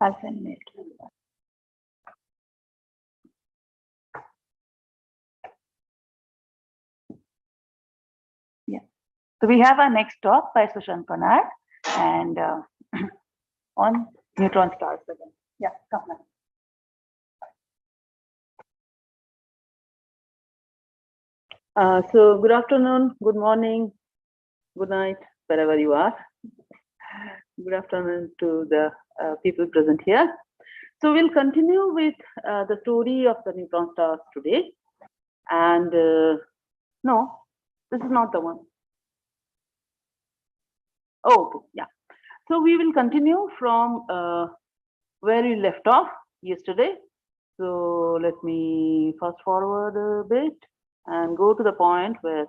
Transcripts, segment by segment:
alpha and beta. Yeah. So we have our next talk by Sushan Konar and on neutron stars again. Yeah, come on. So good afternoon, good morning, good night, wherever you are. Good afternoon to the people present here. So we'll continue with the story of the neutron stars today. And no, this is not the one. Oh, okay, yeah. So we will continue from where we left off yesterday. So let me fast forward a bit and go to the point where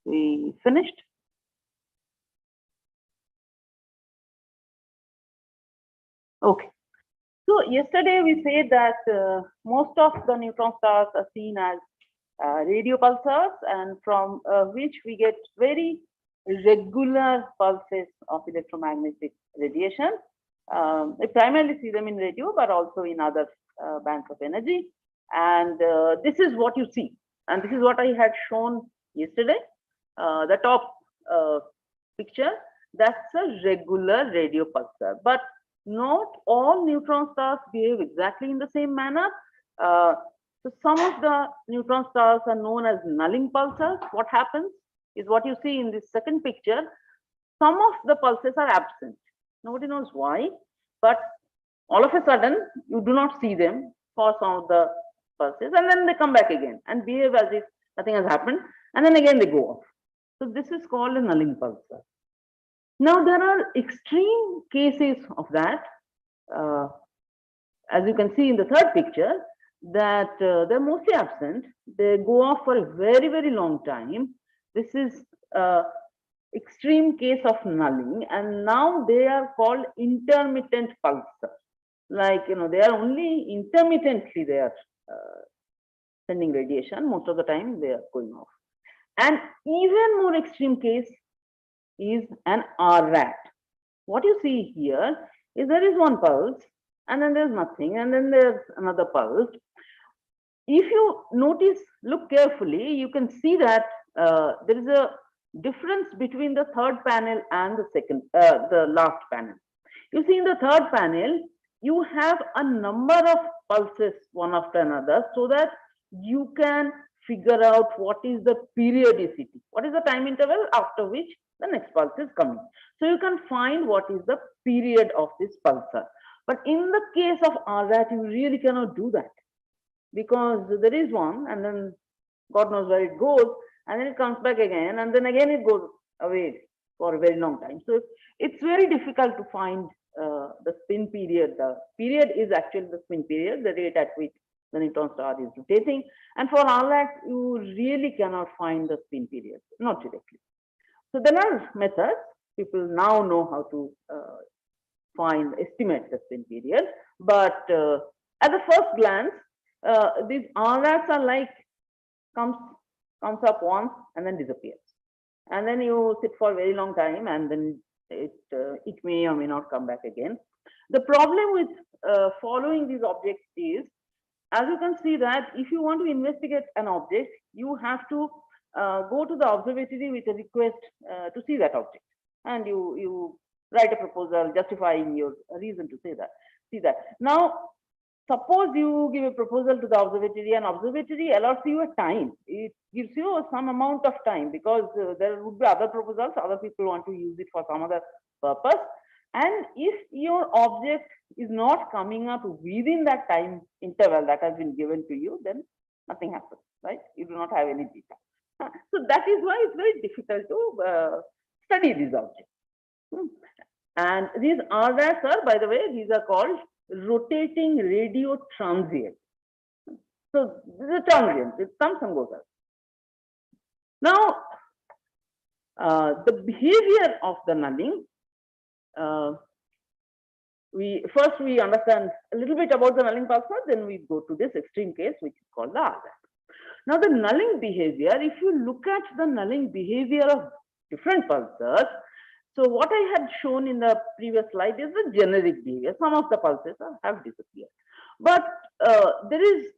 we finished. Okay. So yesterday we said that most of the neutron stars are seen as radio pulsars, and from which we get very regular pulses of electromagnetic radiation. We primarily see them in radio, but also in other bands of energy. And this is what you see. And this is what I had shown yesterday. The top picture, that's a regular radio pulsar. But not all neutron stars behave exactly in the same manner. So some of the neutron stars are known as Nulling Pulsars. What happens is what you see in this second picture. Some of the pulses are absent. Nobody knows why, but all of a sudden you do not see them for some of the pulses, and then they come back again and behave as if nothing has happened, and then again they go off. So this is called a Nulling Pulsar. Now there are extreme cases of that. As you can see in the third picture, that they're mostly absent. They go off for a very, very long time. This is extreme case of nulling, and now they are called intermittent pulsars. Like, you know, they are only intermittently they are sending radiation. Most of the time they are going off. And even more extreme case is an RRAT. What you see here is there is one pulse, and then there's nothing, and then there's another pulse. If you notice, look carefully, you can see that there is a difference between the third panel and the last panel. You see in the third panel, you have a number of pulses one after another, so that you can figure out what is the periodicity, what is the time interval after which the next pulse is coming. So you can find what is the period of this pulsar. But in the case of RRAT, you really cannot do that, because there is one, and then God knows where it goes, and then it comes back again, and then again it goes away for a very long time. So it's very difficult to find the spin period. The period is actually the spin period, the rate at which the neutron star is rotating. And for RRAT, you really cannot find the spin period, not directly. So there are methods. People now know how to estimate the spin period, but at the first glance, these RRATs are like comes up once and then disappears, and then you sit for a very long time, and then it may or may not come back again. The problem with following these objects is, as you can see, that if you want to investigate an object, you have to go to the observatory with a request to see that object, and you write a proposal justifying your reason to see that. Now, suppose you give a proposal to the observatory, and observatory allows you a time. It gives you some amount of time, because there would be other proposals, other people want to use it for some other purpose. And if your object is not coming up within that time interval that has been given to you, then nothing happens, right? You do not have any data. So that is why it's very difficult to study these objects. And these RRATs are, by the way, these are called rotating radio transient. So this is a transient, it comes and goes out. Now, the behavior of the nulling, we understand a little bit about the nulling pulsar, then we go to this extreme case, which is called the RRAT. Now, the nulling behavior, if you look at the nulling behavior of different pulsars, So what I had shown in the previous slide is the generic behavior. Some of the pulses have disappeared, but there is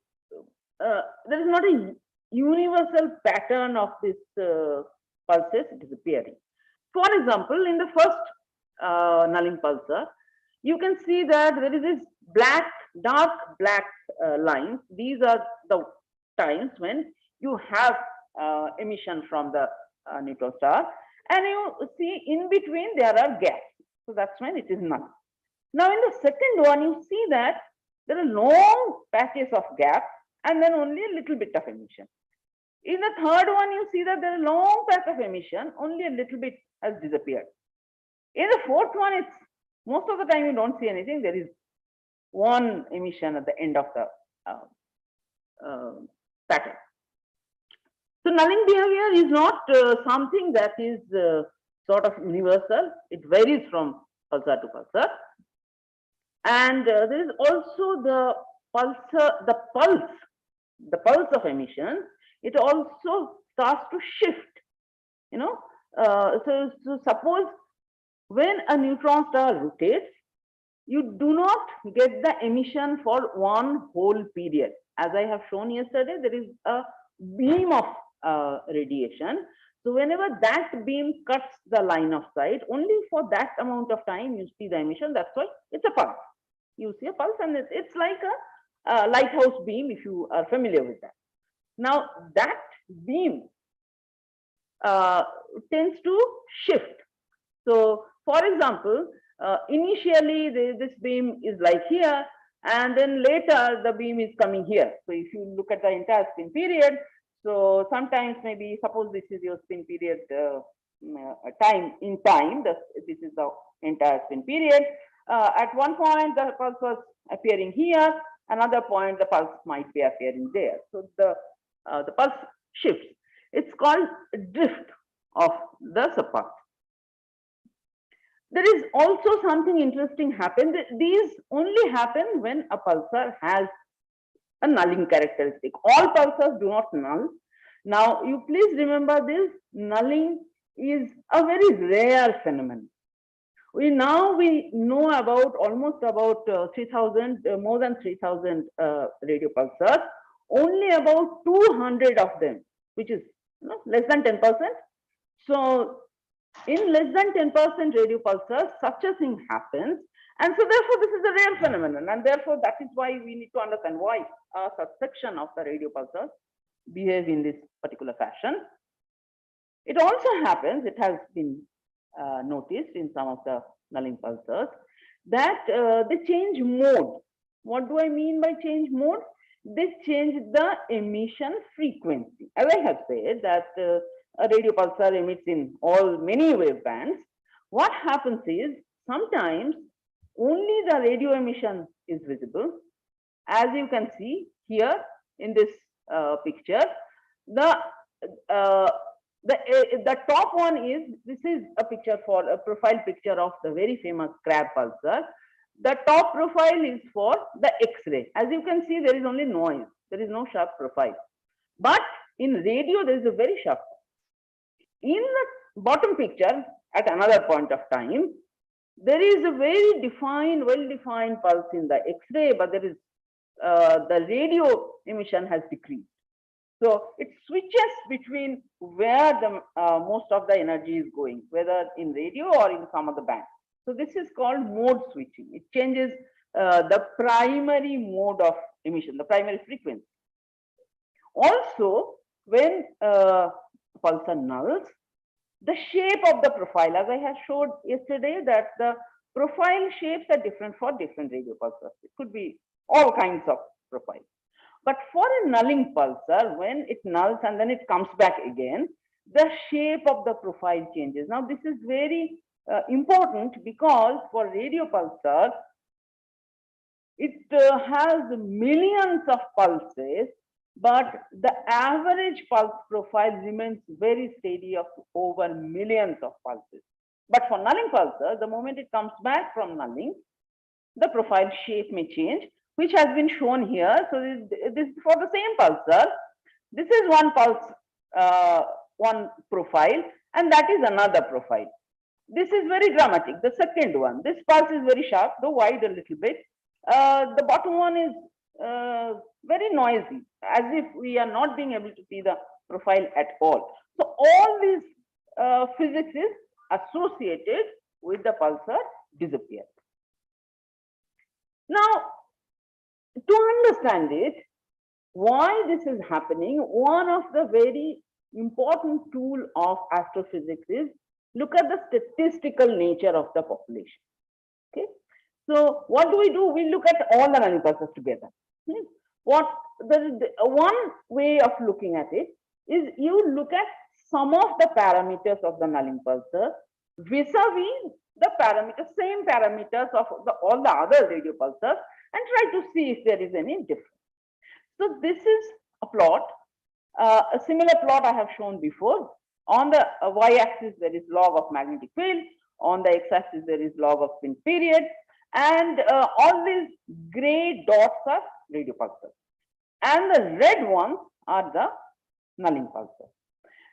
not a universal pattern of this pulses disappearing. For example, in the first Nulling Pulsar, you can see that there is this dark black lines. These are the times when you have emission from the neutron star, and you see in between there are gaps. So that's when it is null. Now in the second one, you see that there are long patches of gap and then only a little bit of emission. In the third one, you see that there are long patch of emission, only a little bit has disappeared. In the fourth one, it's most of the time you don't see anything. There is one emission at the end of the pattern. So nulling behavior is not something that is sort of universal. It varies from pulsar to pulsar. And there is also the pulse of emission. It also starts to shift, so suppose when a neutron star rotates, you do not get the emission for one whole period. As I have shown yesterday, there is a beam of radiation. So whenever that beam cuts the line of sight, only for that amount of time you see the emission. That's why it's a pulse. You see a pulse, and it's like a lighthouse beam, if you are familiar with that. Now that beam tends to shift. So for example, initially this beam is like here, and then later the beam is coming here. So if you look at the entire spin period, so sometimes maybe suppose this is your spin period time. This is the entire spin period. At one point the pulse was appearing here, another point the pulse might be appearing there. So the pulse shifts. It's called drift of the subpulse. There is also something interesting happen. These only happen when a pulsar has a nulling characteristic. All pulsars do not null. Now you please remember this, nulling is a very rare phenomenon. We know about almost about 3,000, more than 3,000 radio pulsars. Only about 200 of them, which is less than 10%. So in less than 10% radio pulsars, such a thing happens. And so therefore, this is a rare phenomenon. And therefore, that is why we need to understand why a subsection of the radio pulsars behave in this particular fashion. It also happens, it has been noticed in some of the nulling pulsars, that they change mode. What do I mean by change mode? They change the emission frequency. As I have said that a radio pulsar emits in many wave bands. What happens is sometimes only the radio emission is visible. As you can see here in this picture, the top one is, this is a picture for a profile picture of the very famous crab pulsar. The top profile is for the X-ray. As you can see, there is only noise. There is no sharp profile. But in radio, there is a very sharp. In the bottom picture, at another point of time, there is a very defined, well-defined pulse in the X-ray, but there is the radio emission has decreased. So it switches between where the most of the energy is going, whether in radio or in some other band. So this is called mode switching. It changes the primary mode of emission, the primary frequency. Also, when pulsar nulls, the shape of the profile, as I have showed yesterday, that the profile shapes are different for different radio pulsars. It could be all kinds of profiles. But for a nulling pulsar, when it nulls and then it comes back again, the shape of the profile changes. Now, this is very important because for radio pulsar, it has millions of pulses, but the average pulse profile remains very steady of over millions of pulses. But for nulling pulsar, the moment it comes back from nulling, the profile shape may change, which has been shown here. So this is for the same pulsar. This is one pulse, one profile, and that is another profile. this is very dramatic. The second one, this pulse is very sharp, though wide a little bit. The bottom one is very noisy, as if we are not being able to see the profile at all. So all these physics is associated with the pulsar disappear. Now, to understand it, why this is happening, one of the very important tool of astrophysics is look at the statistical nature of the population. Okay, so what do? We look at all the Nulling pulsars together. What the one way of looking at it is you look at some of the parameters of the Nulling pulsar vis-a-vis the parameters, same parameters of all the other radio pulsars, and try to see if there is any difference. So this is a plot, a similar plot I have shown before. On the y-axis there is log of magnetic field, on the x-axis there is log of spin period, and all these gray dots are radio pulsars, and the red ones are the Nulling pulsars.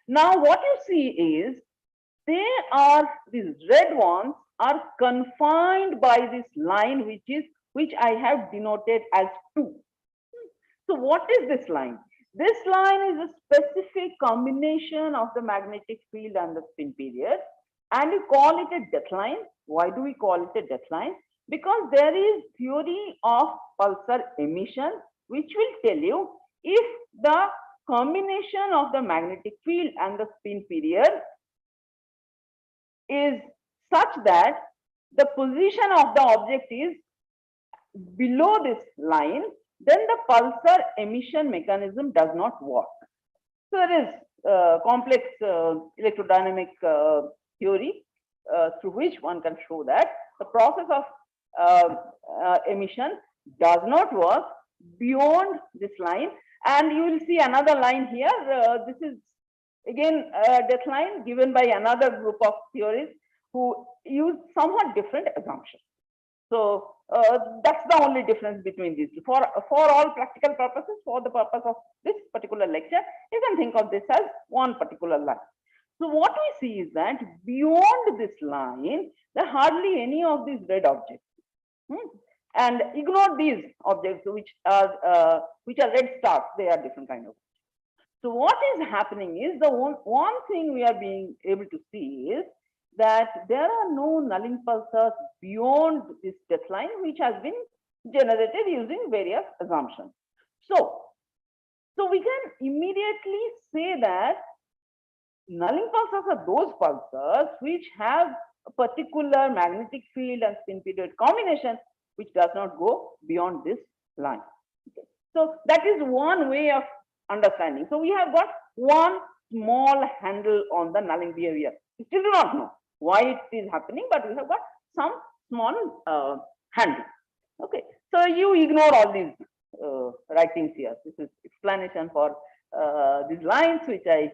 Now what you see is these red ones are confined by this line which I have denoted as 2. So what is this line? This line is a specific combination of the magnetic field and the spin period, and we call it a death line. Why do we call it a death line? Because there is theory of pulsar emission which will tell you if the combination of the magnetic field and the spin period is such that the position of the object is below this line, then the pulsar emission mechanism does not work. So there is complex electrodynamic theory through which one can show that the process of emission does not work beyond this line. And you will see another line here. This is again a death line given by another group of theorists who use somewhat different assumptions. So that's the only difference between these two. For all practical purposes, for the purpose of this particular lecture, you can think of this as one particular line. So what we see is that beyond this line, there are hardly any of these red objects. And ignore these objects which are red stars. They are different kind of. So what is happening is the one thing we are being able to see is that there are no Nulling pulsars beyond this death line, which has been generated using various assumptions. So we can immediately say that Nulling pulsars are those pulsars which have a particular magnetic field and spin period combination which does not go beyond this line. Okay. So that is one way of understanding. So we have got one small handle on the Nulling behavior. We still do not know why it is happening, but we have got some small handle. Okay, so you ignore all these writings here. This is explanation for these lines, which I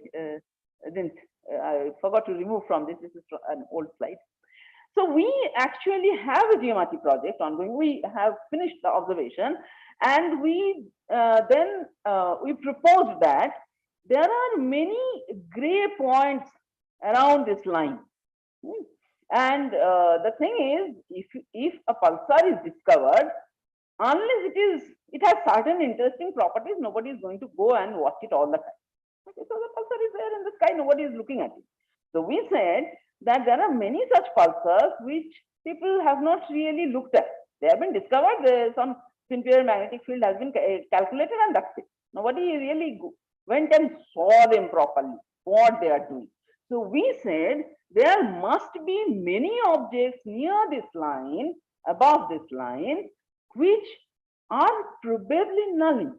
forgot to remove from this. This is an old slide. So we actually have a geometry project ongoing. We have finished the observation, and we we proposed that there are many gray points around this line. And the thing is, if a pulsar is discovered, unless it has certain interesting properties, nobody is going to go and watch it all the time. Okay, so the pulsar is there in the sky, nobody is looking at it. So we said that there are many such pulsars which people have not really looked at. They have been discovered, some spin period magnetic field has been calculated, and that's it. Nobody really went and saw them properly, what they are doing. So we said there must be many objects near this line, above this line, which are probably Nulling.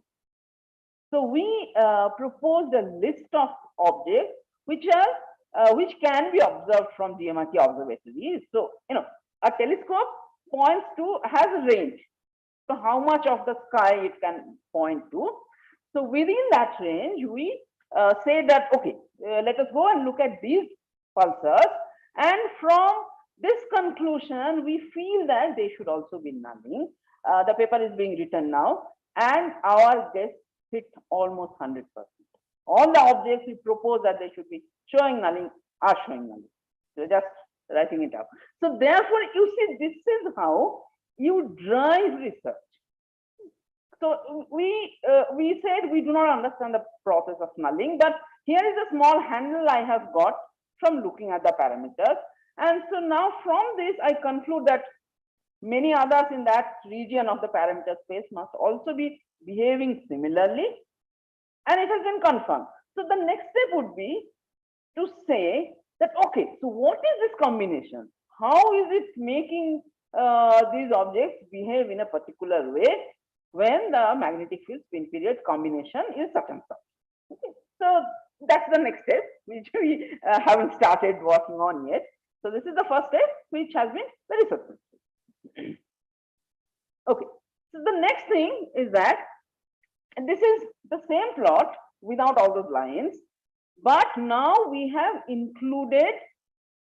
So we proposed a list of objects which can be observed from GMRT observatories. So a telescope has a range. So how much of the sky it can point to. So within that range, we say that okay, let us go and look at these pulsars, and from this conclusion, we feel that they should also be Nulling. The paper is being written now, and our guess hit almost 100%. All the objects we propose that they should be showing Nulling are showing Nulling. So just writing it up. So therefore, you see, this is how you drive research. So we said we do not understand the process of nulling, but here is a small handle I have got from looking at the parameters. And so now from this, I conclude that many others in that region of the parameter space must also be behaving similarly. And it has been confirmed. So the next step would be to say that, okay, so what is this combination? How is it making these objects behave in a particular way when the magnetic field spin period combination is such and such? Okay, so that's the next step, which we haven't started working on yet. So this is the first step, which has been very successful. Okay, so the next thing is that, and this is the same plot without all those lines, but now we have included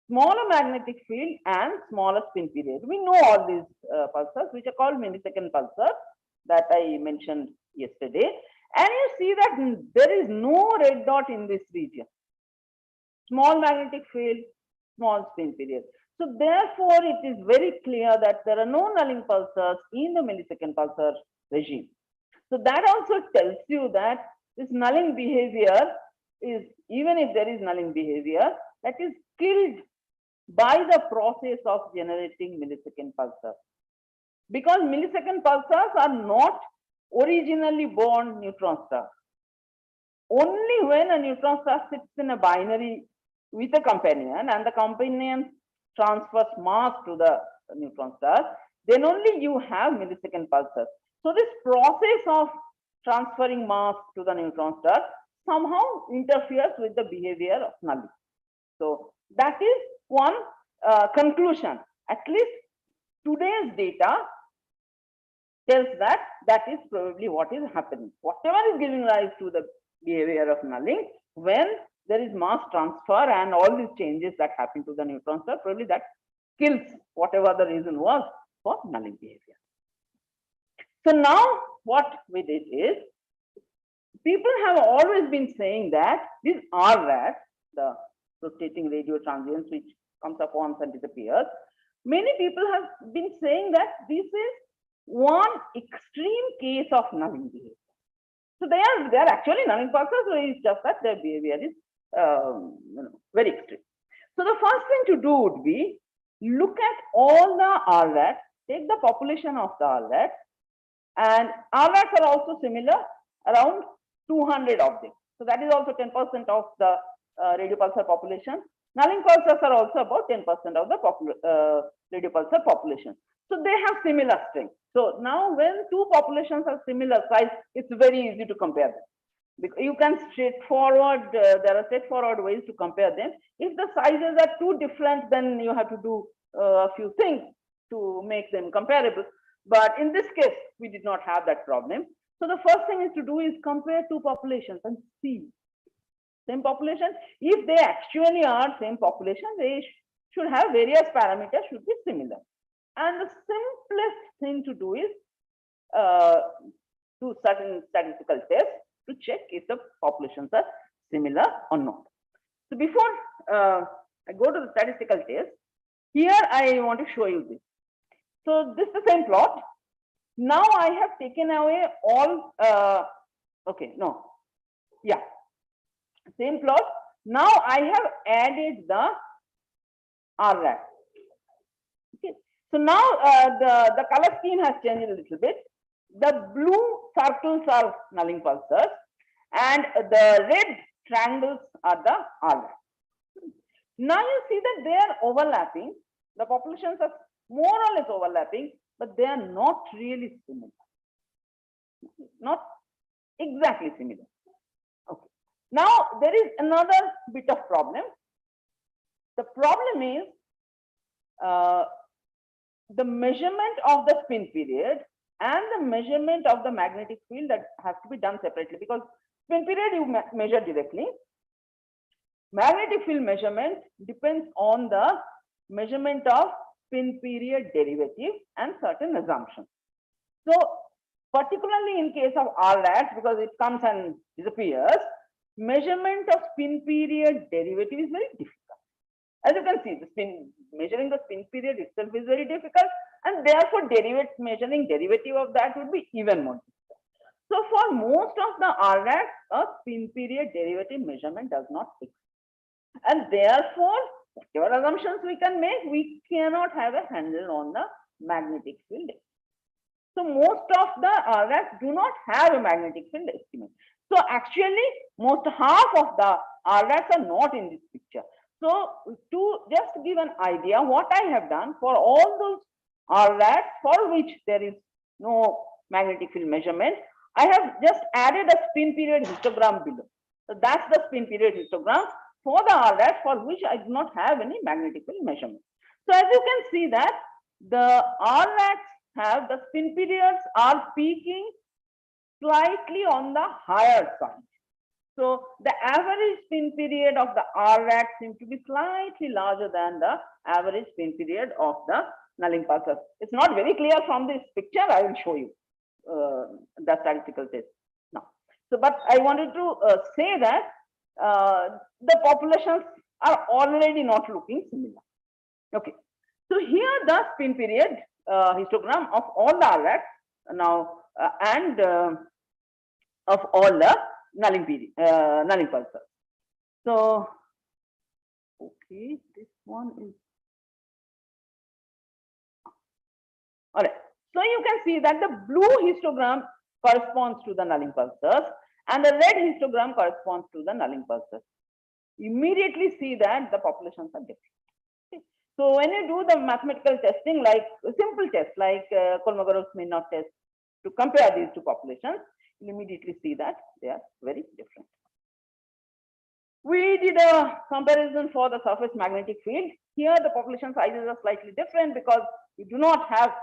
smaller magnetic field and smaller spin period. We know all these pulsars, which are called millisecond pulsars that I mentioned yesterday. And you see that there is no red dot in this region. Small magnetic field, small spin period. So therefore, it is very clear that there are no nulling pulsars in the millisecond pulsar regime. So that also tells you that this nulling behavior is, even if there is nulling behavior, that is killed by the process of generating millisecond pulsars. Because millisecond pulsars are not originally born neutron stars. Only when a neutron star sits in a binary with a companion and the companion transfers mass to the neutron star, then only you have millisecond pulsars. So this process of transferring mass to the neutron star somehow interferes with the behavior of nulling. So that is one conclusion. At least today's data tells that that is probably what is happening. Whatever is giving rise to the behavior of nulling, when there is mass transfer and all these changes that happen to the neutron star, probably that kills whatever the reason was for nulling behavior. So now what we did is, people have always been saying that these RRAS, the rotating radio transients, which comes up once and disappears, many people have been saying that this is one extreme case of nulling behavior. So they are actually nulling pulsars, so it's just that their behavior is very extreme. So the first thing to do would be look at all the RRAS, take the population of the RRAS, and RRAS are also similar, around 200 objects. So that is also 10% of the radio pulsar population. Nulling pulsars are also about 10% of the radio pulsar population. So they have similar strength. So now when two populations are similar size, it's very easy to compare them. Because you can straightforward, there are straightforward ways to compare them. If the sizes are too different, then you have to do a few things to make them comparable. But in this case, we did not have that problem. So the first thing is to do is compare two populations and see. Same population, if they actually are same population, they should have various parameters, should be similar. And the simplest thing to do is do certain statistical tests to check if the populations are similar or not. So before I go to the statistical test, here I want to show you this. So this is the same plot. Now I have taken away all, same plot. Now I have added the RRAS. Okay. So now the color scheme has changed a little bit. The blue circles are nulling pulsars and the red triangles are the RRAS. Now you see that they are overlapping. The populations are more or less overlapping, but they are not really similar. Not exactly similar. Okay. Now there is another bit of problem. The problem is the measurement of the spin period and the measurement of the magnetic field that has to be done separately, because spin period you measure directly. Magnetic field measurement depends on the measurement of spin period derivative and certain assumptions. So particularly in case of RRAS, because it comes and disappears, measurement of spin period derivative is very difficult. As you can see, measuring the spin period itself is very difficult, and therefore measuring derivative of that would be even more difficult. So for most of the RATs, a spin period derivative measurement does not exist. And therefore, whatever assumptions we can make, we cannot have a handle on the magnetic field. So most of the RATs do not have a magnetic field estimate. So actually, half of the RATs are not in this picture. So to just give an idea, what I have done for all those RATs for which there is no magnetic field measurement, I have just added a spin period histogram below. So that's the spin period histogram for the RATs for which I do not have any magnetic field measurement. So as you can see that the RATs have the spin periods are peaking slightly on the higher side. So the average spin period of the RAT seems to be slightly larger than the average spin period of the Nulling Pulsar. It's not very clear from this picture. I will show you the statistical test now. So, but I wanted to say that the populations are already not looking similar. Okay. So here the spin period histogram of all the RATs now and of all the Nulling Pulsars. So, okay, this one is all right. So you can see that the blue histogram corresponds to the Nulling Pulsars and the red histogram corresponds to the Nulling Pulsars. Immediately see that the populations are different. Okay. So when you do the mathematical testing, like simple tests like Kolmogorov-Smirnov test to compare these two populations, you immediately see that they are very different. We did a comparison for the surface magnetic field. Here the population sizes are slightly different because we do not have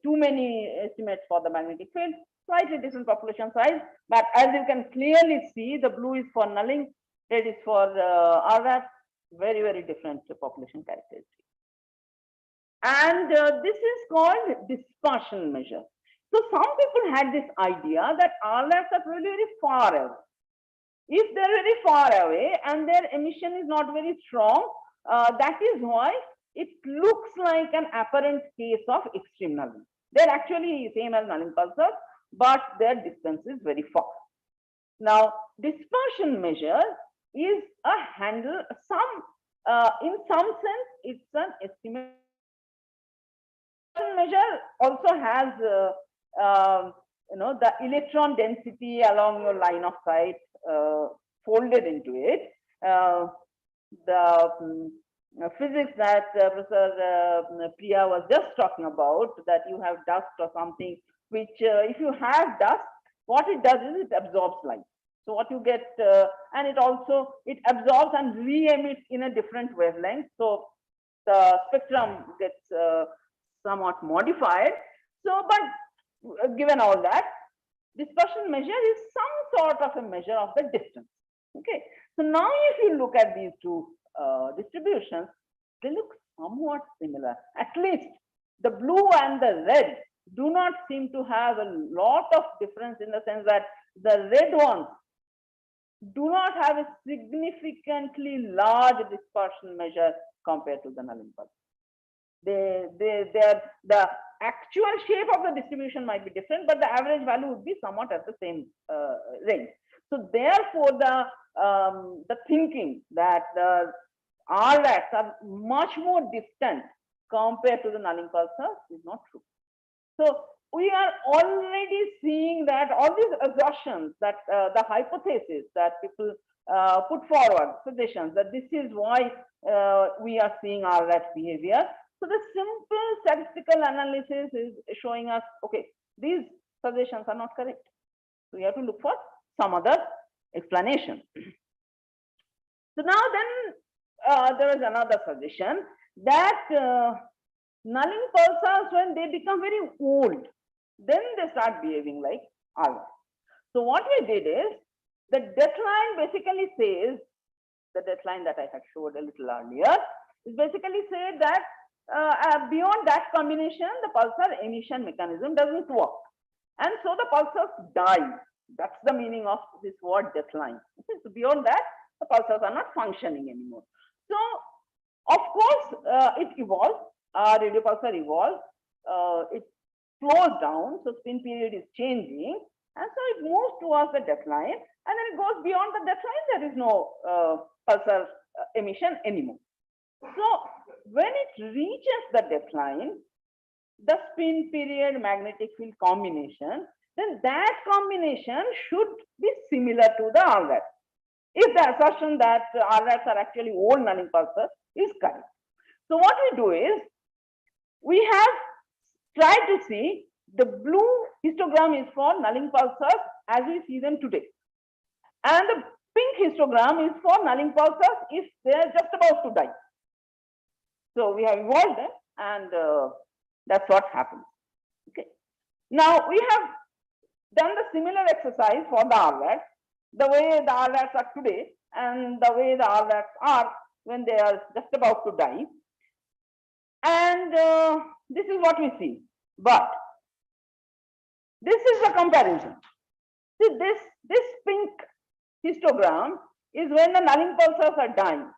too many estimates for the magnetic field, slightly different population size. But as you can clearly see, the blue is for Nulling, red is for RAT, very, very different population characteristics. And this is called dispersion measure. So some people had this idea that RATs are really very far away. If they're very far away and their emission is not very strong, that is why it looks like an apparent case of extreme nulling. They're actually same as Nulling Pulsar, but their distance is very far. Now, dispersion measure is a handle, in some sense, it's an estimate. Measure also has the electron density along your line of sight folded into it. The physics that Professor Priya was just talking about, that you have dust or something, which if you have dust, what it does is it absorbs light. So what you get, and it absorbs and re-emits in a different wavelength. So the spectrum gets somewhat modified. So, but given all that, dispersion measure is some sort of a measure of the distance. Okay. So now if you look at these two distributions, they look somewhat similar. At least the blue and the red do not seem to have a lot of difference, in the sense that the red ones do not have a significantly large dispersion measure compared to the Nulling Pulsar. The actual shape of the distribution might be different, but the average value would be somewhat at the same range. So therefore, the thinking that the RATs are much more distant compared to the Nulling Pulsar is not true. So we are already seeing that all these assertions, that the hypothesis that people put forward, suggestions that this is why we are seeing RAT behavior. So the simple statistical analysis is showing us, okay, these suggestions are not correct. So we have to look for some other explanation. So now then there is another suggestion that Nulling Pulsars, when they become very old, then they start behaving like RAT. So what we did is, the deadline basically says, the deadline that I had showed a little earlier, is basically said that beyond that combination, the pulsar emission mechanism doesn't work. And so the pulsars die. That's the meaning of this word deadline. Okay, so beyond that, the pulsars are not functioning anymore. So Of course, it evolves, radio pulsar evolves, it slows down, so spin period is changing, and so it moves towards the decline, and then it goes beyond the decline, there is no pulsar emission anymore. So when it reaches the decline, the spin period magnetic field combination, then that combination should be similar to the RRAT. If the assertion that RRATs are actually old Nulling pulsars is correct. So what we do is, we have tried to see the blue histogram is for Nulling pulsars as we see them today. And the pink histogram is for Nulling pulsars if they are just about to die. So we have evolved them, and that's what happens. Okay. Now we have done the similar exercise for the RRATs, the way the RRATs are today and the way the RRATs are when they are just about to die. And this is what we see. But this is a comparison. See, this pink histogram is when the Nulling pulsars are dying.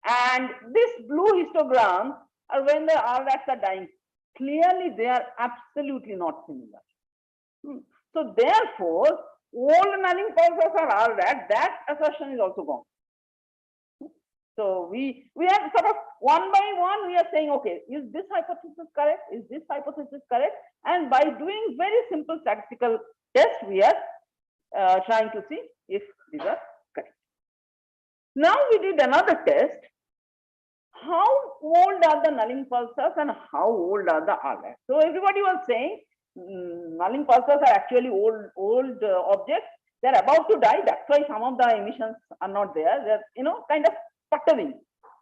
And this blue histogram are when the RRATs are dying. Clearly, they are absolutely not similar. So therefore, old Nulling pulsars are RRAT, that assertion is also gone. So we are sort of one by one, we are saying, okay, is this hypothesis correct? Is this hypothesis correct? And by doing very simple statistical tests, we are trying to see if these are correct. Now we did another test. How old are the Nulling pulsars and how old are the RRATs? So everybody was saying Nulling pulsars are actually old objects. They're about to die. That's why some of the emissions are not there. They're kind of sputtering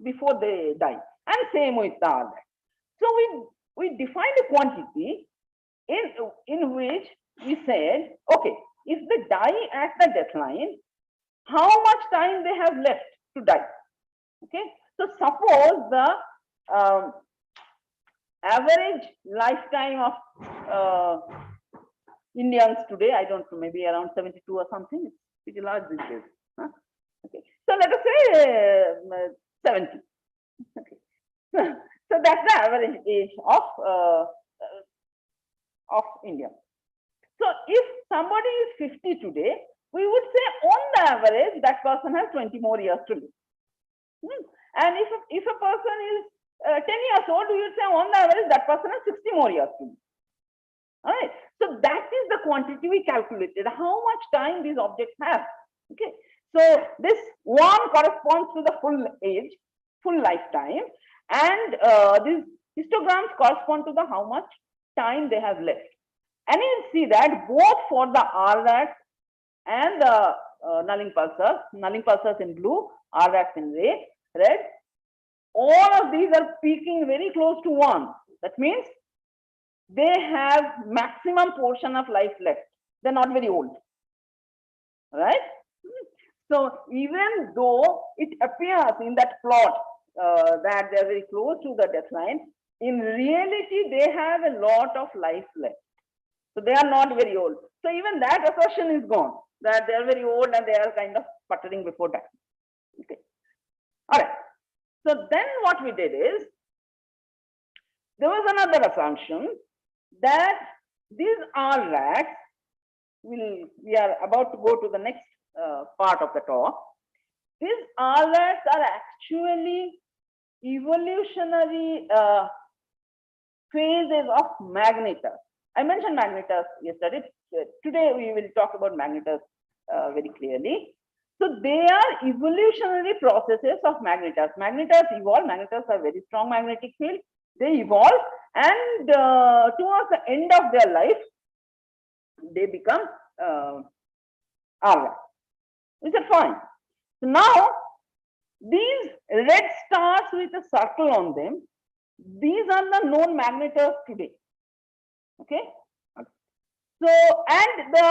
before they die. And same with the RRAT. So we defined a quantity in which we said, okay, if they die at the decline, how much time they have left to die? Okay. So suppose the average lifetime of Indians today, I don't know, maybe around 72 or something, it's pretty large these days. Huh? Okay. So let us say 70. Okay. So that's the average age of India. So if somebody is 50 today, we would say on the average that person has 20 more years to live. And if a person is 10 years old, we would say on the average that person has 60 more years to live. All right. So that is the quantity we calculated, how much time these objects have. Okay. So this one corresponds to the full age, full lifetime, and these histograms correspond to the how much time they have left. And you will see that both for the RRAT and the Nulling pulsars in blue, RRATs in red, all of these are peaking very close to 1. That means they have maximum portion of life left. They're not very old, right? So even though it appears in that plot that they're very close to the decline, in reality they have a lot of life left. So they are not very old. So even that assertion is gone, that they are very old and they are kind of sputtering before dying. Okay. All right. So then what we did is, there was another assumption that these RRATs we are about to go to the next part of the talk. These RRATs are actually evolutionary phases of magnetars. I mentioned magnetars yesterday. Today we will talk about magnetars very clearly. So they are evolutionary processes of magnetars. Magnetars evolve. Magnetars are very strong magnetic field. They evolve, and towards the end of their life, they become RRAT. Is that fine? So now, these red stars with a circle on them, these are the known magnetars today. Okay. So, and the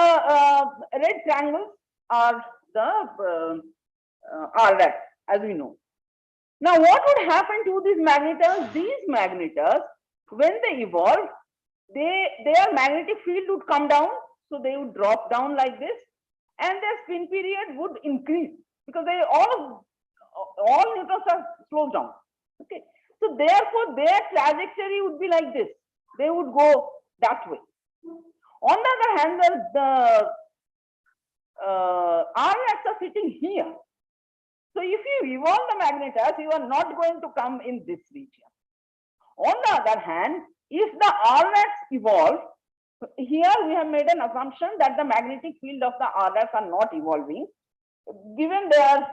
red triangles are the RRAT, as we know. Now, what would happen to these magnetars? These magnetars, when they evolve, their magnetic field would come down, so they would drop down like this, and their spin period would increase because all neutron stars slow down. Okay. So therefore, their trajectory would be like this. They would go that way. On the other hand, the RX are sitting here. So if you evolve the magnetars, you are not going to come in this region. On the other hand, if the RX evolve, here we have made an assumption that the magnetic field of the RX are not evolving, given their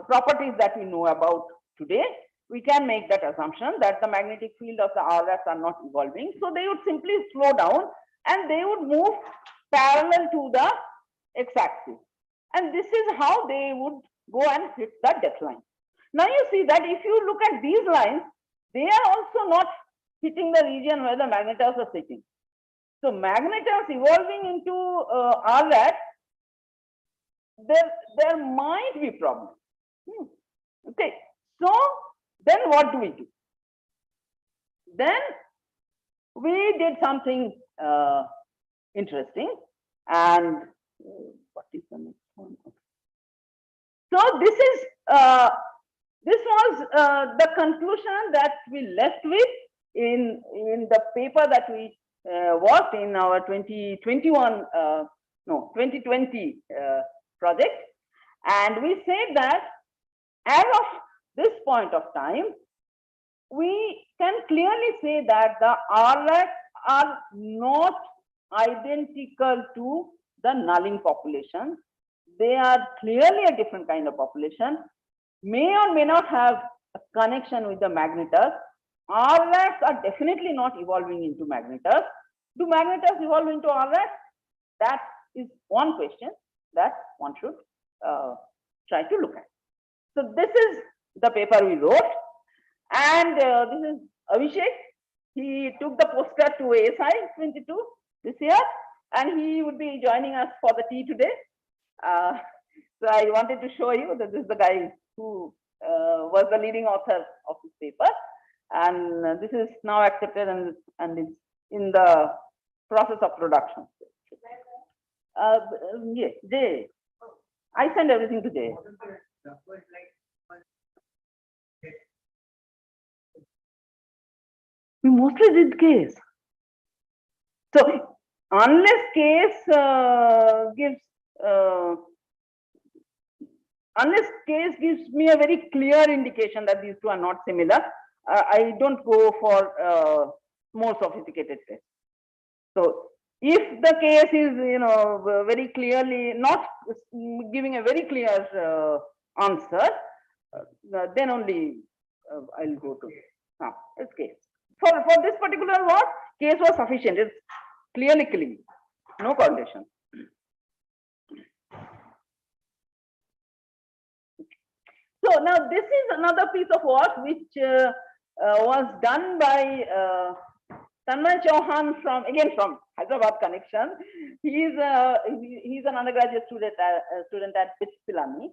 properties that we know about today. We can make that assumption that the magnetic field of the RX are not evolving. So they would simply slow down and they would move parallel to the x-axis. And this is how they would go and hit the death line. Now you see that if you look at these lines, they are also not hitting the region where the magnetars are sitting. So magnetars evolving into RX, there might be problems. Okay, so then what do we do? Then we did something interesting, and what is the next one? So this was the conclusion that we left with in the paper that we worked in our 2020 project, and we said that as of this point of time, we can clearly say that the RX are not identical to the nulling population. They are clearly a different kind of population, may or may not have a connection with the magnetars. RX are definitely not evolving into magnetars. Do magnetars evolve into RX? That is one question that one should try to look at. So this is the paper we wrote, and this is Abhishek. He took the postcard to ASI 22 this year, and he would be joining us for the tea today. So I wanted to show you that this is the guy who was the leading author of this paper, and this is now accepted and it's in the process of production. Yeah, Jay. I send everything to Jay. We mostly did case. So unless case gives me a very clear indication that these two are not similar, I don't go for more sophisticated tests. So if the case is, very clearly not giving a very clear answer, then only I'll go to it's case. For this particular work, case was sufficient. It's clearly clean, no correlation. So now this is another piece of work which was done by Tanmay Chauhan from Hyderabad connection. He's an undergraduate student at BITS Pilani,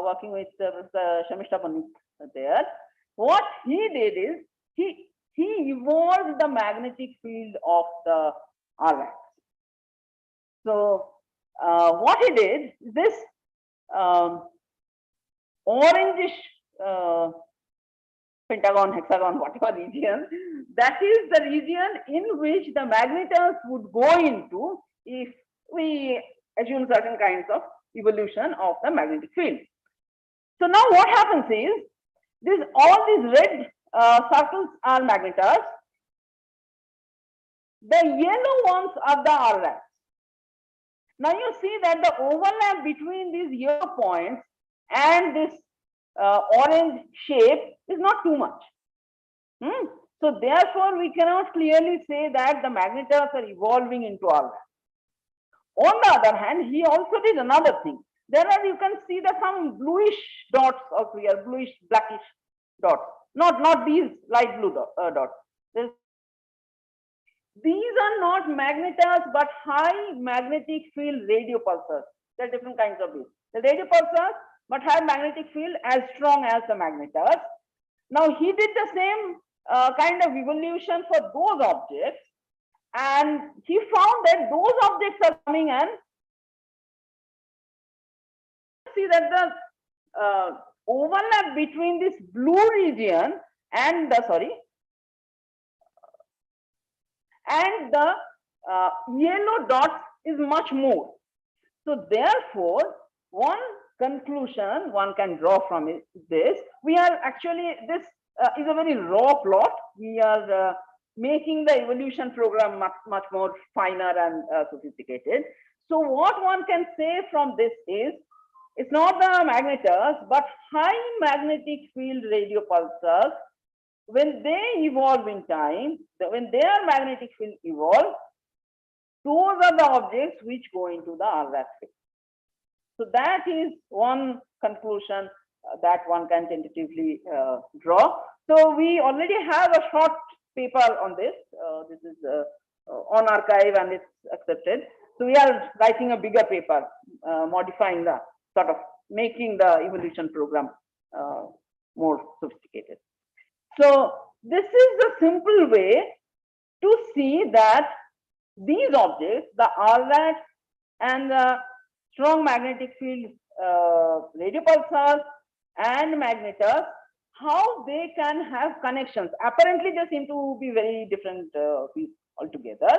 working with Shamishta Panik there. What he did is he evolved the magnetic field of the RX. So what he did is this orangish pentagon, hexagon, whatever region, that is the region in which the magnetars would go into if we assume certain kinds of evolution of the magnetic field. So now what happens is all these red circles are magnetars. The yellow ones are the RX. Now you see that the overlap between these yellow points and this orange shape is not too much. So therefore, we cannot clearly say that the magnetars are evolving into RX. On the other hand, he also did another thing. There are, you can see that some bluish dots also here, bluish blackish dots. Not these light blue dots. These are not magnetars, but high magnetic field radio pulsars. There are different kinds of these. The radio pulsars, but have magnetic field as strong as the magnetars. Now he did the same kind of evolution for those objects, and he found that those objects are coming and see that the overlap between this blue region and the yellow dots is much more. So therefore, one conclusion one can draw from this, we are actually, this is a very raw plot. We are making the evolution program much more finer and sophisticated. So what one can say from this is, it's not the magnetars, but high magnetic field radio pulsars, when they evolve in time, when their magnetic field evolve, those are the objects which go into the RRAS phase. So that is one conclusion that one can tentatively draw. So we already have a short paper on this. This is on archive and it's accepted. So we are writing a bigger paper, modifying the sort of making the evolution program more sophisticated. So this is the simple way to see that these objects, the RRAS and the strong magnetic field radio pulsars and magnetars, how they can have connections. Apparently they seem to be very different altogether,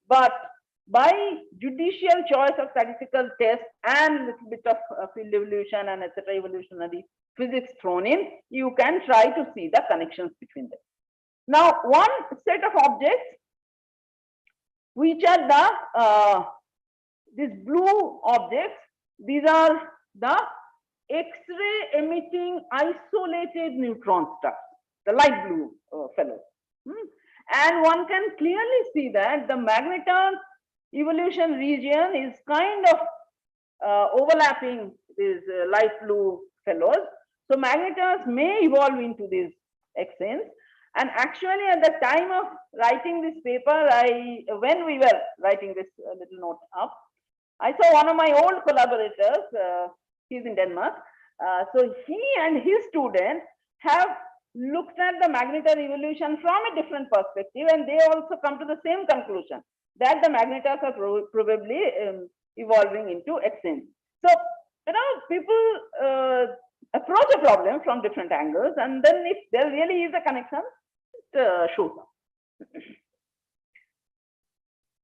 but by judicial choice of statistical tests and a little bit of field evolution and etc., evolutionary physics thrown in, you can try to see the connections between them. Now, one set of objects which are the these blue objects, these are the X-ray emitting isolated neutron stars, the light blue fellows. And one can clearly see that the magnetar evolution region is kind of overlapping these light blue fellows. So magnetars may evolve into these X-rays. And actually, at the time of writing this paper, when we were writing this little note up, I saw one of my old collaborators, he's in Denmark. So he and his student have looked at the magnetar evolution from a different perspective, and they also come to the same conclusion, that the magnetars are probably evolving into X-rays. So, you know, people approach a problem from different angles, and then if there really is a connection, it shows up.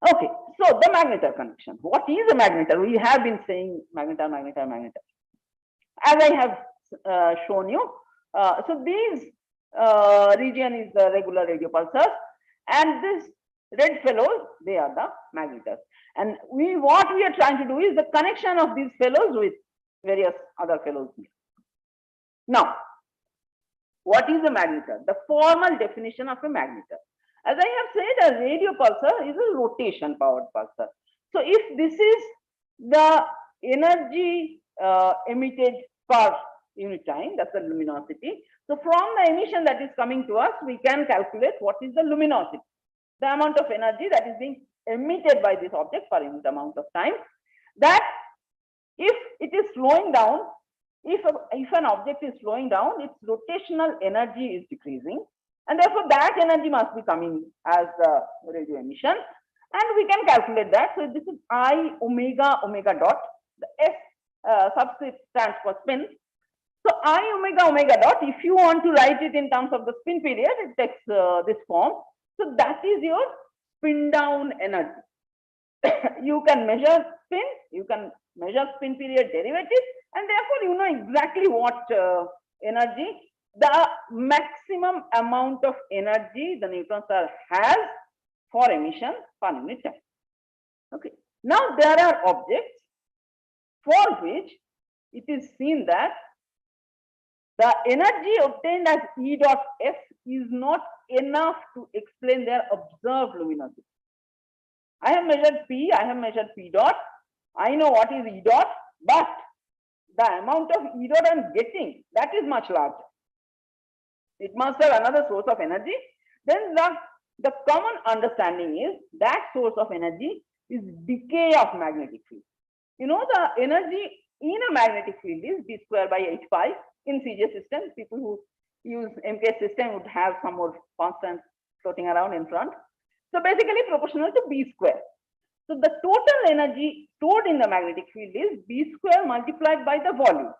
Okay, so the magnetar connection. What is a magnetar? We have been saying magnetar, magnetar, magnetar. As I have shown you, so these region is the regular radio pulsars, and this red fellows, they are the magnetars. And what we are trying to do is the connection of these fellows with various other fellows here. Now, what is a magnetar? The formal definition of a magnetar. As I have said, a radio pulsar is a rotation powered pulsar. So if this is the energy emitted per unit time, that's the luminosity. So from the emission that is coming to us, we can calculate what is the luminosity, the amount of energy that is being emitted by this object per unit amount of time. That if it is slowing down, if an object is slowing down, its rotational energy is decreasing, and therefore that energy must be coming as the radio emission, and we can calculate that. So this is I omega omega dot. The S subscript stands for spin. So I omega omega dot, if you want to write it in terms of the spin period, it takes this form. So that is your spin down energy. You can measure spin, you can measure spin period derivative, and therefore you know exactly what energy, the maximum amount of energy the neutron star has for emission per unit time. Okay. Now there are objects for which it is seen that the energy obtained as E dot S is not enough to explain their observed luminosity. I have measured P, I have measured P dot, I know what is E dot, but the amount of E dot I am getting, that is much larger. It must have another source of energy. Then the common understanding is that source of energy is decay of magnetic field. You know, the energy in a magnetic field is d square by h pi. In CJ system, people who use MKS system would have some more constants floating around in front. So basically proportional to B square. So the total energy stored in the magnetic field is B square multiplied by the volume.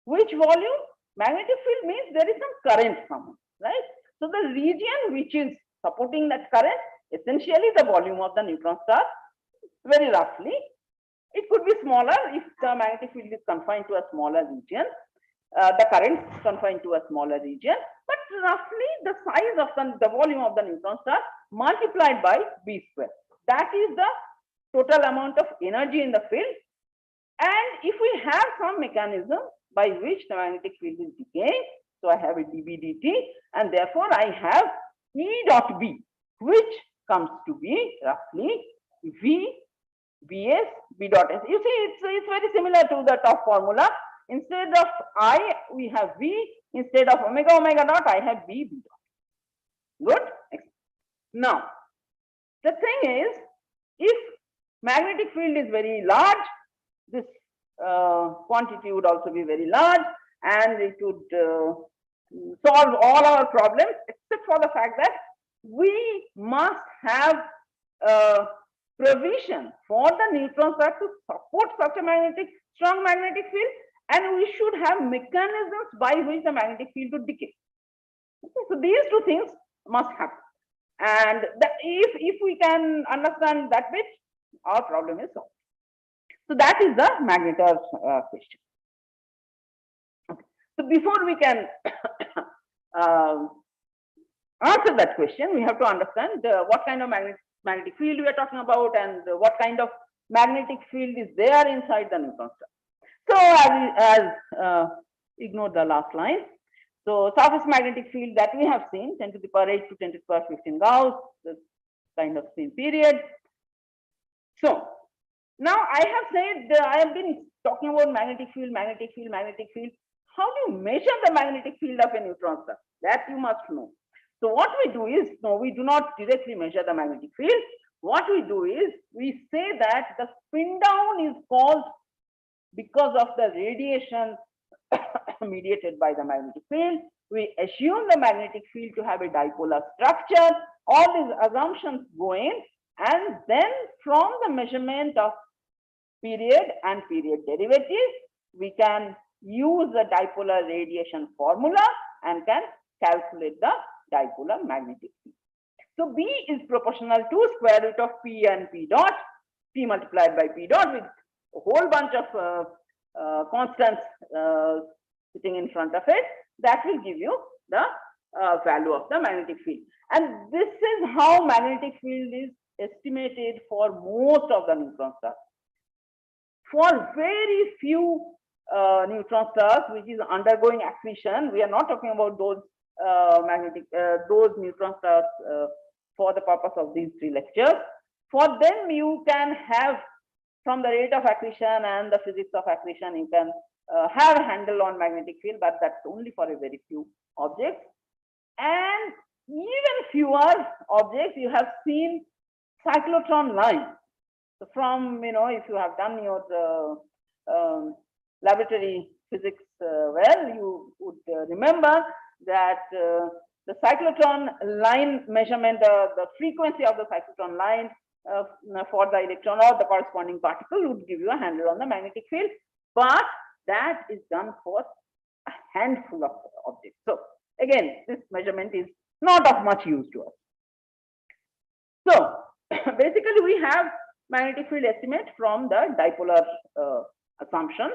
Which volume? Magnetic field means there is some current somewhere, right? So the region which is supporting that current, essentially the volume of the neutron star, very roughly. It could be smaller if the magnetic field is confined to a smaller region. The current is confined to a smaller region, but roughly the size of the volume of the neutron star multiplied by B square. That is the total amount of energy in the field. And if we have some mechanism by which the magnetic field is decaying, so I have a dB dt, and therefore I have E dot B, which comes to be roughly V Bs B dot S. You see, it's very similar to the top formula. Instead of I, we have V. Instead of omega dot, I have B dot. Good. Now, the thing is, if magnetic field is very large, this quantity would also be very large, and it would solve all our problems, except for the fact that we must have provision for the neutron star to support such a strong magnetic field, and we should have mechanisms by which the magnetic field would decay. Okay, so these two things must happen, and if we can understand that bit, our problem is solved. So that is the Magnetars question. Okay. So before we can answer that question, we have to understand what kind of magnetic field we are talking about, and what kind of magnetic field is there inside the neutron star. So ignore the last line. So surface magnetic field that we have seen, 10 to the power 8 to 10 to the power 15 Gauss, this kind of same period. So now I have said, I have been talking about magnetic field. How do you measure the magnetic field of a neutron star? That you must know. So what we do is, no, we do not directly measure the magnetic field. What we do is, we say that the spin down is caused because of the radiation mediated by the magnetic field. We assume the magnetic field to have a dipolar structure. All these assumptions go in, and then from the measurement of period and period derivatives, we can use the dipolar radiation formula and can calculate the dipolar magnetic field. So B is proportional to square root of P and P dot, P multiplied by P dot, with a whole bunch of constants sitting in front of it. That will give you the value of the magnetic field. And this is how magnetic field is estimated for most of the neutron stars. For very few neutron stars which is undergoing accretion, we are not talking about those those neutron stars for the purpose of these 3 lectures. For them, you can have, from the rate of accretion and the physics of accretion, you can have a handle on magnetic field, but that's only for a very few objects. And even fewer objects, you have seen cyclotron lines. So from, if you have done your laboratory physics well, you would remember that the cyclotron line measurement, the frequency of the cyclotron line for the electron or the corresponding particle would give you a handle on the magnetic field, but that is done for a handful of objects. So again, this measurement is not of much use to us. So basically, we have magnetic field estimate from the dipolar assumption.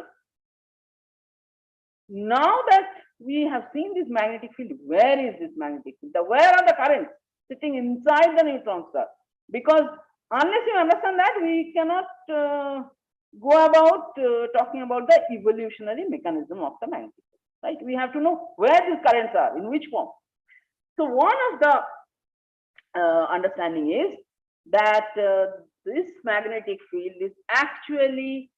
Now that we have seen this magnetic field, where is this magnetic field? Where are the currents sitting inside the neutron star? Because unless you understand that, we cannot go about talking about the evolutionary mechanism of the magnetic field, right? We have to know where these currents are, in which form. So one of the understanding is that this magnetic field is actually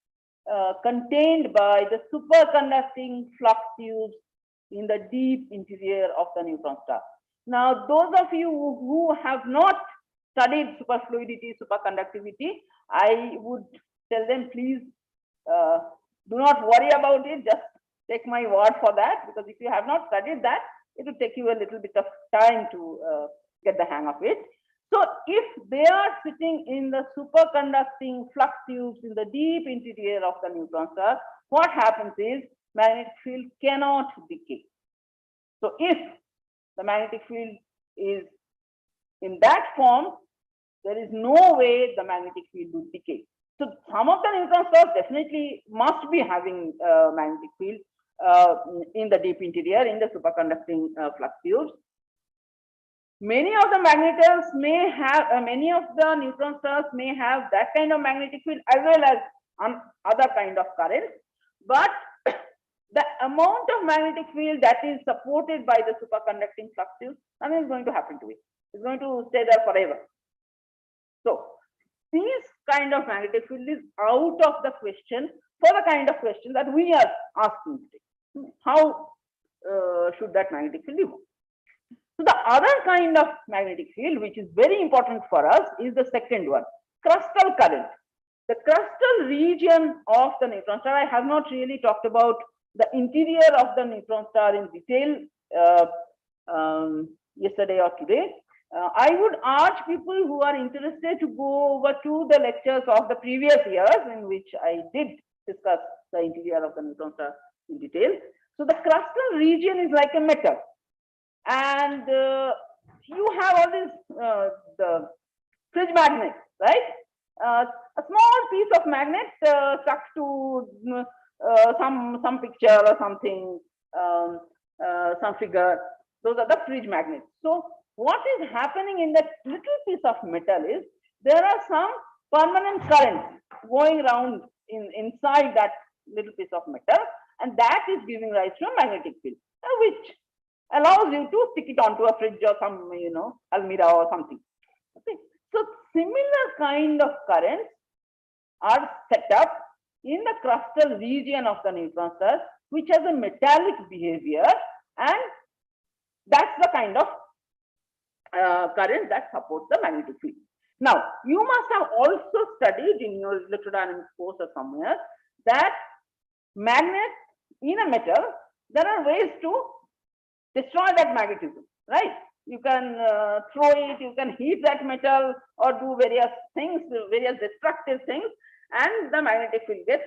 contained by the superconducting flux tubes in the deep interior of the neutron star. Now, those of you who have not studied superfluidity, superconductivity, I would tell them, please do not worry about it. Just take my word for that, because if you have not studied that, it will take you a little bit of time to get the hang of it. So if they are sitting in the superconducting flux tubes in the deep interior of the neutron star, what happens is magnetic field cannot decay. So if the magnetic field is in that form, there is no way the magnetic field would decay. So some of the neutron stars definitely must be having magnetic field in the deep interior, in the superconducting flux tubes. Many of the magnetars may have, many of the neutron stars may have that kind of magnetic field as well as other kind of currents, but the amount of magnetic field that is supported by the superconducting flux tube, nothing is going to happen to it. It's going to stay there forever. So this kind of magnetic field is out of the question for the kind of question that we are asking today. How should that magnetic field evolve? So the other kind of magnetic field, which is very important for us, is the second one, crustal current. The crustal region of the neutron star, I have not really talked about the interior of the neutron star in detail yesterday or today. I would urge people who are interested to go over to the lectures of the previous years in which I did discuss the interior of the neutron star in detail. So the crustal region is like a metal, and you have all these the fridge magnets, right? A small piece of magnet stuck to some picture or something, some figure. Those are the fridge magnets. So what is happening in that little piece of metal is there are some permanent currents going around inside that little piece of metal, and that is giving rise to a magnetic field, which allows you to stick it onto a fridge or some, almirah or something. Okay. So similar kind of currents are set up in the crustal region of the neutron star, which has a metallic behavior, and that's the kind of current that supports the magnetic field. Now, you must have also studied in your electrodynamics course or somewhere that magnet in a metal, there are ways to destroy that magnetism, right? You can throw it, you can heat that metal or do various things, various destructive things, and the magnetic field gets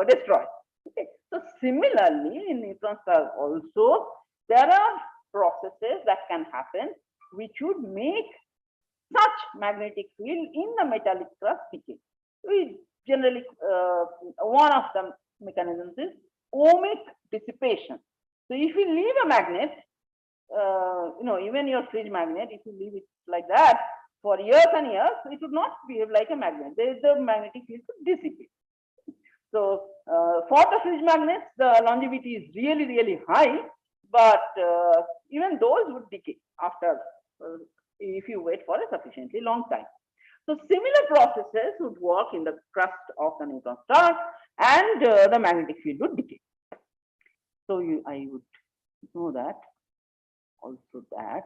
destroyed. Okay. So similarly, in neutron stars also, there are processes that can happen which would make such magnetic field in the metallic crust decay. We generally, one of the mechanisms is ohmic dissipation. So if you leave a magnet, even your fridge magnet, if you leave it like that for years and years, it would not behave like a magnet. The magnetic field could dissipate. So for the fridge magnets, the longevity is really, really high, but even those would decay after if you wait for a sufficiently long time. So similar processes would work in the crust of the neutron star, and the magnetic field would decay. So I would know that, also that,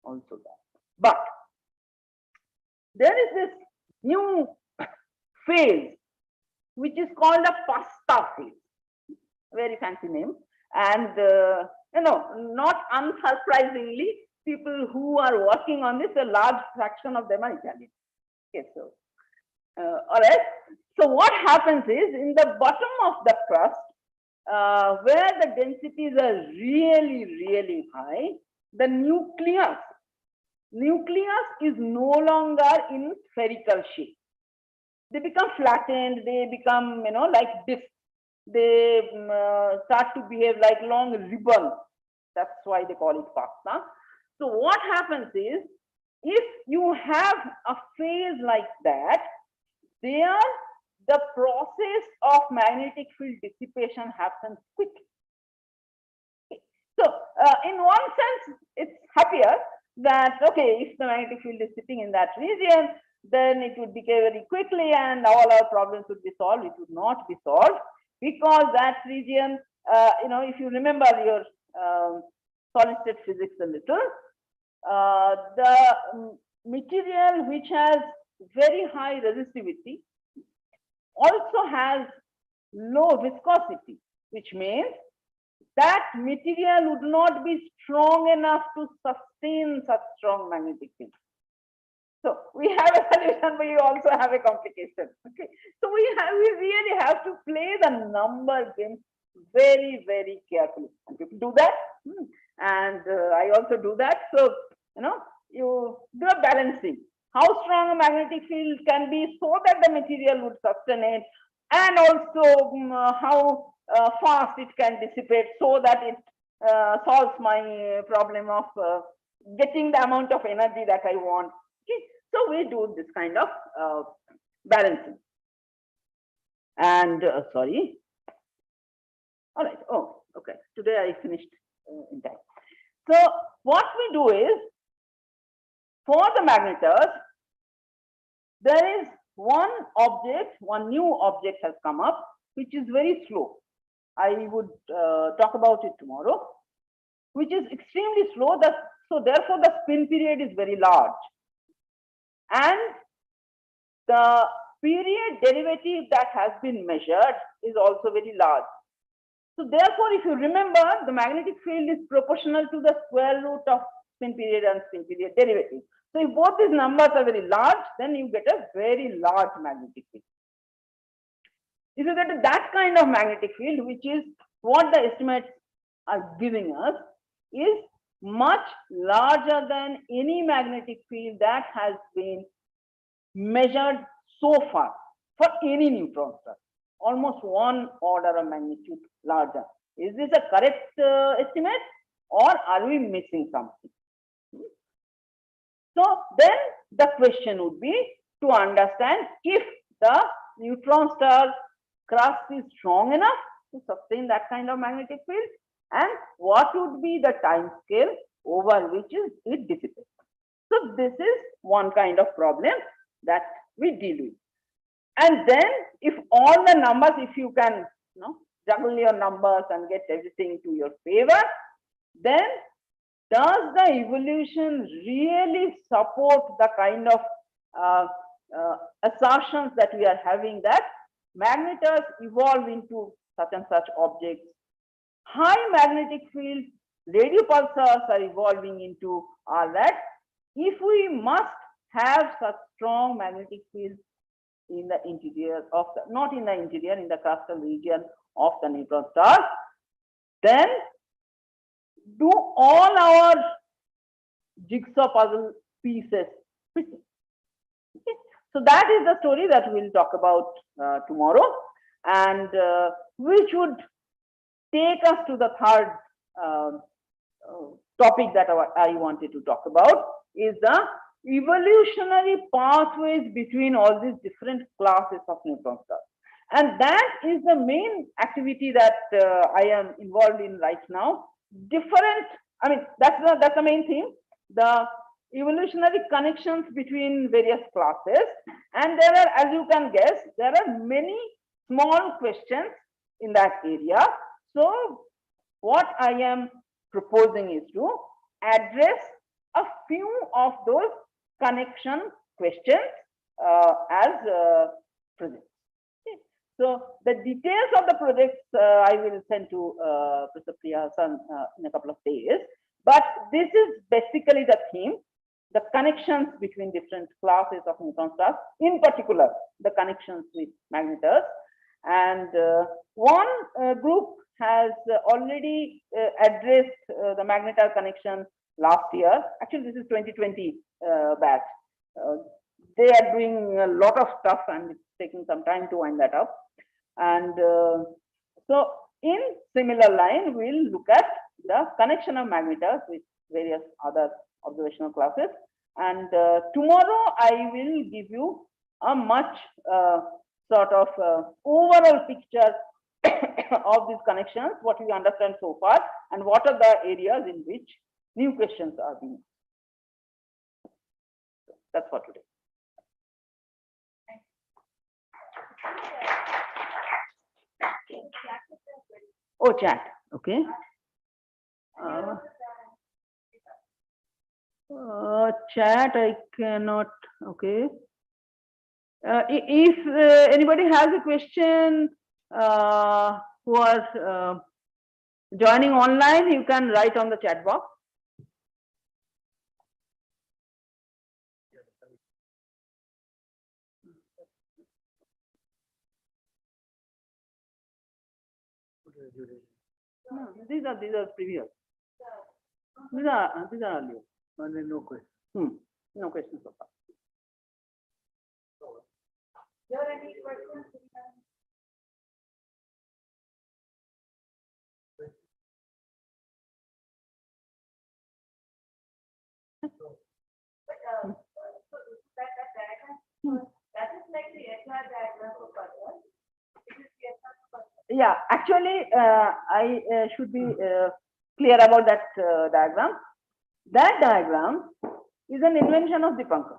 also that. But there is this new phase which is called a pasta phase, very fancy name, and not unsurprisingly, people who are working on this, a large fraction of them are Italian. Okay, so all right. So what happens is, in the bottom of the crust, where the densities are really, really high, the nucleus is no longer in spherical shape. They become flattened, they become, like discs. They start to behave like long ribbons. That's why they call it pasta. So what happens is, if you have a phase like that, there the process of magnetic field dissipation happens quickly. Okay. So in one sense, it's happier that, okay, if the magnetic field is sitting in that region, then it would decay very quickly and all our problems would be solved. It would not be solved, because that region, if you remember your solid state physics a little, the material which has very high resistivity also has low viscosity, which means that material would not be strong enough to sustain such strong magnetic field. So we have a solution, but you also have a complication. Okay. So we really have to play the number game very, very carefully. And people do that. And I also do that. So, you do a balancing. How strong a magnetic field can be so that the material would sustain it, and also how fast it can dissipate so that it solves my problem of getting the amount of energy that I want. Okay. So we do this kind of balancing. And sorry. All right. Oh, okay. Today I finished in time. So what we do is, for the magnetars, there is one new object has come up, which is very slow. I would talk about it tomorrow, which is extremely slow. So therefore the spin period is very large. And the period derivative that has been measured is also very large. So therefore, if you remember, the magnetic field is proportional to the square root of spin period and spin period derivative. So if both these numbers are very large, then you get a very large magnetic field. If you get that kind of magnetic field, which is what the estimates are giving us, is much larger than any magnetic field that has been measured so far for any neutron star. Almost one order of magnitude larger. Is this a correct estimate, or are we missing something? So then the question would be to understand if the neutron star crust is strong enough to sustain that kind of magnetic field, and what would be the time scale over which it dissipates. So this is one kind of problem that we deal with. And then if all the numbers, if you can juggle your numbers and get everything to your favor, then does the evolution really support the kind of assertions that we are having, that magnetars evolve into such and such objects? High magnetic field radio pulsars are evolving into all that. If we must have such strong magnetic fields in the interior of the, not in the interior, in the crustal region of the neutron star, then do all our jigsaw puzzle pieces fit? Okay. So that is the story that we'll talk about tomorrow, and which would take us to the third topic that I wanted to talk about, is the evolutionary pathways between all these different classes of neutron stars. And that is the main activity that I am involved in right now. That's the main theme, the evolutionary connections between various classes. And there are, as you can guess, there are many small questions in that area. So what I am proposing is to address a few of those connection questions as projects. Okay. So the details of the projects I will send to Professor Priya Hassan in a couple of days. But this is basically the theme, the connections between different classes of neutron stars, in particular the connections with magnetars. And one group has already addressed the magnetar connection last year. Actually, this is 2020 batch. They are doing a lot of stuff, and it's taking some time to wind that up. And so in similar line, we'll look at the connection of magnetars with various other observational classes. And tomorrow I will give you a much sort of overall picture of these connections, what we understand so far, and what are the areas in which new questions are being. That's for today. Oh, chat. Okay. Chat, I cannot. Okay. If anybody has a question, who are joining online, you can write on the chat box. No, these are previous. These are earlier. And then no question. No questions so far. There are any questions? That is like the SR diagram for puzzle. Yeah, actually, I should be clear about that diagram. That diagram is an invention of Dipankar.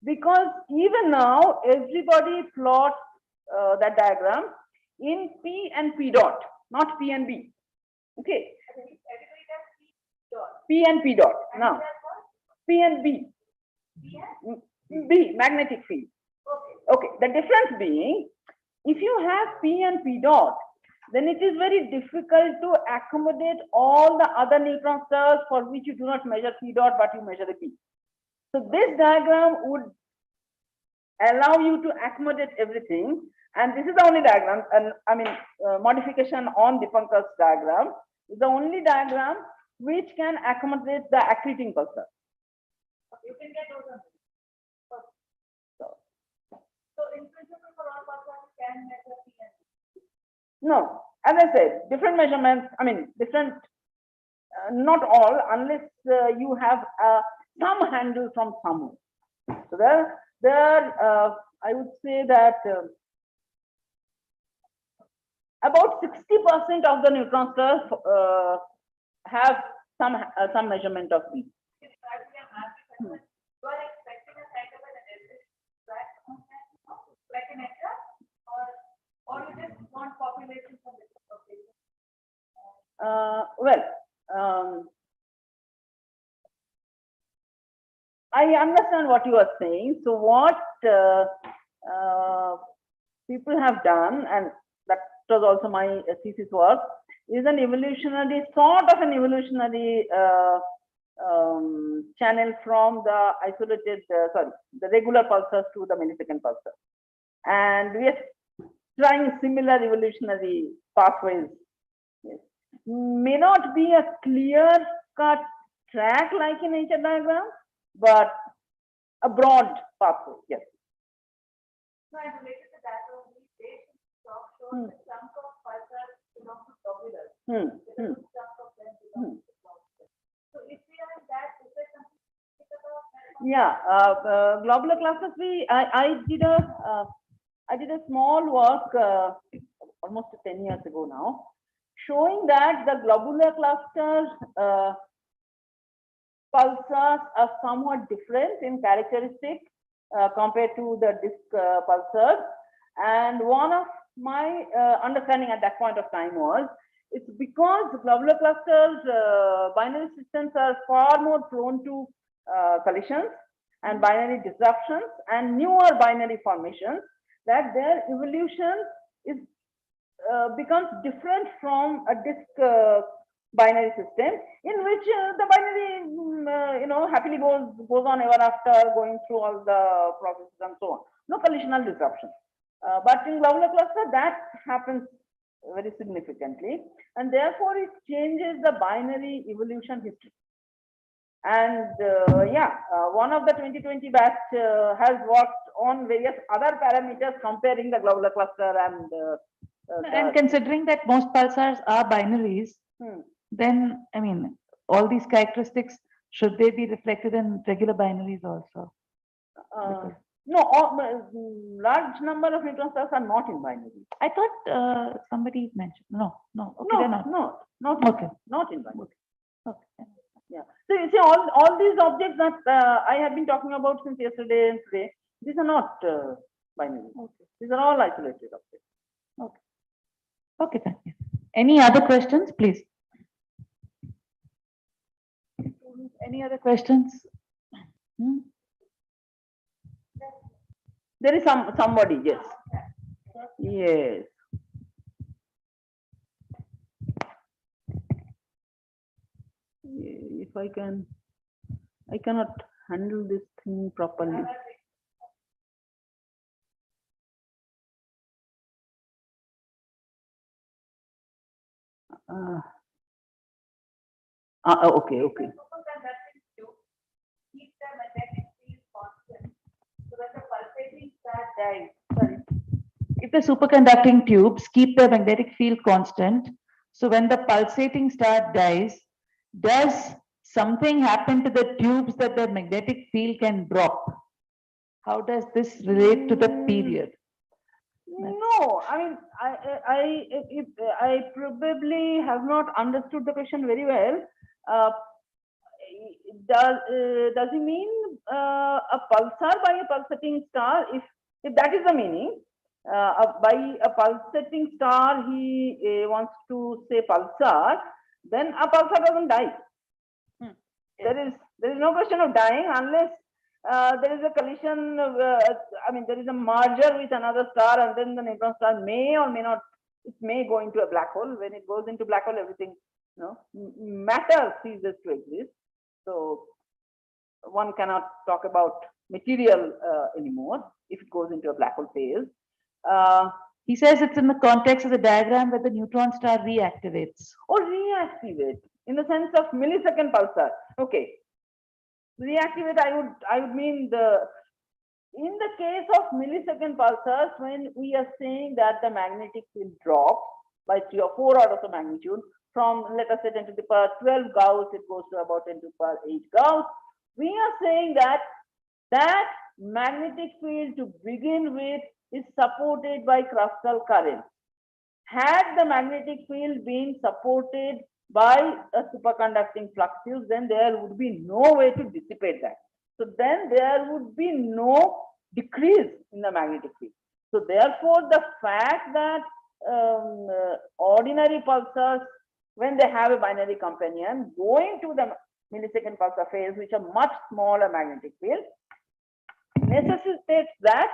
Because even now, everybody plots that diagram in P and P dot, not P and B. Okay. P and P dot. Now, P and B. B, magnetic field. Okay. The difference being, if you have P and P dot, then it is very difficult to accommodate all the other neutron stars for which you do not measure P dot, but you measure the P. So this diagram would allow you to accommodate everything. And this is the only diagram, and I mean, modification on Dipankar's diagram is the only diagram which can accommodate the accreting pulsar. You can get those on. So in principle, for all pulsars, you can measure P and B. No, as I said, different measurements, I mean, different, not all, unless you have some handle from somewhere. So there, I would say that about 60% of the neutron stars have some measurement of B. You are expecting a kind of an addition like an extra, or you just want population from this population? Well, I understand what you are saying. So what people have done, and that was also my thesis work, is an evolutionary, sort of an evolutionary channel from the isolated, the regular pulsars to the millisecond pulsar. And we are trying similar evolutionary pathways. Yes. May not be a clear-cut track like in nature diagram, but a broad pathway, yes. No, and related to that only, they shows the chunk of pulsars belong to globulars. The chunk of them belongs to globulars. So if we are in that, is there something to think about? Yeah, globular clusters. I did a small work almost 10 years ago now, showing that the globular clusters pulsars are somewhat different in characteristic compared to the disk pulsars. And one of my understanding at that point of time was, it's because globular clusters binary systems are far more prone to collisions and binary disruptions and newer binary formations, that their evolution is becomes different from a disk binary system, in which the binary happily goes on ever after, going through all the processes and so on. No collisional disruption. But in globular cluster, that happens very significantly, and therefore it changes the binary evolution history. And one of the 2020 batch has worked on various other parameters comparing the globular cluster and considering that most pulsars are binaries, then I mean, all these characteristics, should they be reflected in regular binaries also? No, large number of neutron stars are not in binaries. I thought somebody mentioned. No. Okay, they're not. Not Okay. Not in binaries. Okay. Yeah. So you see, all these objects that I have been talking about since yesterday and today, these are not binary. Okay. These are all isolated objects. Okay. Okay, thank you. Any other questions, please? Any other questions? There is somebody, yes. Yes. If I cannot handle this thing properly. Okay, okay. Superconducting tube keep the magnetic field constant. So when the pulsating star dies, sorry. If the superconducting tubes keep the magnetic field constant, so when the pulsating star dies, does something happen to the tubes that the magnetic field can drop? How does this relate to the period? No, I mean, I probably have not understood the question very well. Does he mean a pulsar by a pulsating star? If that is the meaning, by a pulsating star, he wants to say pulsar, then a pulsar doesn't die. There is no question of dying unless there is a collision. I mean, there is a merger with another star, and then the neutron star may or may not. It may go into a black hole. When it goes into black hole, everything, matter ceases to exist. So one cannot talk about material anymore if it goes into a black hole phase. He says it's in the context of the diagram where the neutron star reactivates. Or reactivate in the sense of millisecond pulsar. Okay. Reactivate, I would mean in the case of millisecond pulsars, when we are saying that the magnetic field drops by 3 or 4 orders of magnitude from, let us say, 10 to the power 12 Gauss, it goes to about 10 to the power 8 Gauss. We are saying that magnetic field to begin with is supported by crustal currents. Had the magnetic field been supported by a superconducting flux tube, then there would be no way to dissipate that. So then there would be no decrease in the magnetic field. So therefore, the fact that ordinary pulsars, when they have a binary companion, going to the millisecond pulsar phase, which are much smaller magnetic field, necessitates that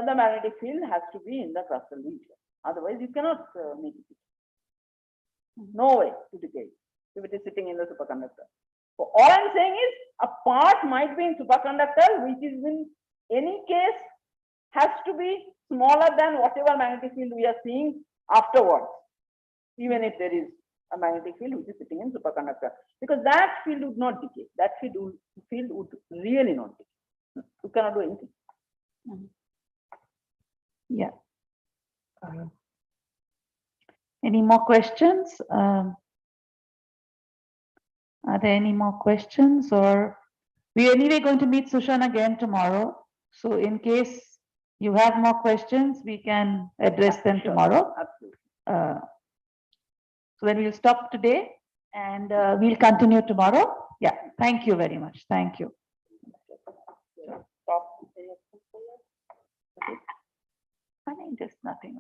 the magnetic field has to be in the crustal region. Otherwise, you cannot make it. No way to decay if it is sitting in the superconductor. So all I'm saying is a part might be in superconductor, which is in any case has to be smaller than whatever magnetic field we are seeing afterwards, even if there is a magnetic field which is sitting in superconductor, because that field would not decay. That field would really not decay. You cannot do anything. Yeah. Any more questions? Are there any more questions? Or we're anyway going to meet Sushan again tomorrow. So in case you have more questions, we can address them tomorrow. Absolutely. So then we'll stop today and we'll continue tomorrow. Yeah, thank you very much. Thank you. Stop. I think just nothing.